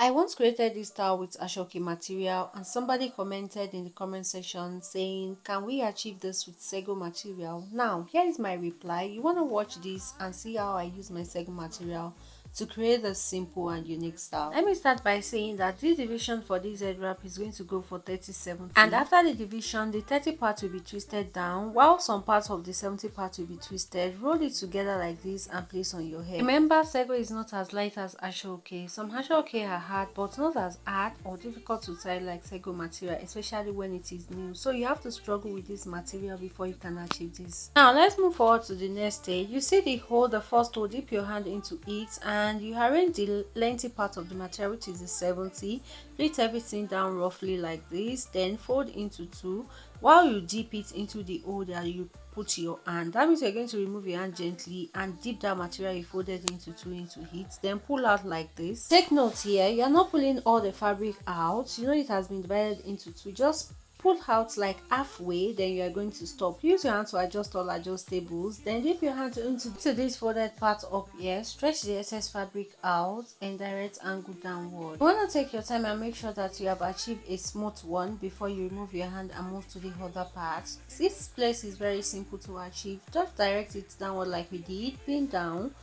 I once created this style with Ashoki material and somebody commented in the comment section saying, can we achieve this with sego material? Now, here is my reply. You want to watch this and see how I use my sego material to create a simple and unique style. Let me start by saying that this division for this head wrap is going to go for 30/70, and after the division the 30 part will be twisted down while some parts of the 70 part will be twisted. Roll it together like this and place on your head. Remember, sego is not as light as ashoke. Some ashoke are hard but not as hard or difficult to tie like sego material, especially when it is new, so you have to struggle with this material before you can achieve this. Now let's move forward to the next stage. You see the hole, the first hole, dip your hand into it and you arrange the lengthy part of the material, which is the 70. Split everything down roughly like this, then fold into two while you dip it into the hole that you put your hand. That means you're going to remove your hand gently and dip that material you folded into two into it, then pull out like this. Take note here, you're not pulling all the fabric out. You know it has been divided into two. Just pull out like halfway, then you are going to stop. Use your hand to adjust all adjustables, then dip your hand into this folded part up here. Stretch the excess fabric out and direct angle downward. You want to take your time and make sure that you have achieved a smooth one before you remove your hand and move to the other part. This place is very simple to achieve. Just direct it downward like we did, pin down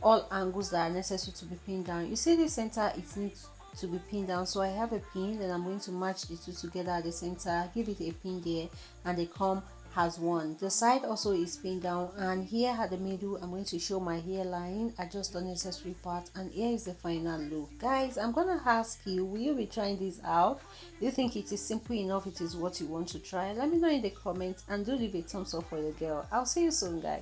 all angles that are necessary to be pinned down. You see the center, it needs to be pinned down, so I have a pin, then I'm going to match the two together at the center, give it a pin there, and they come as one. The side also is pinned down, and here at the middle I'm going to show my hairline, adjust the necessary part, and here is the final look. Guys, I'm gonna ask you, will you be trying this out? Do you think it is simple enough? It is what you want to try? Let me know in the comments and do leave a thumbs up for your girl. I'll see you soon, guys.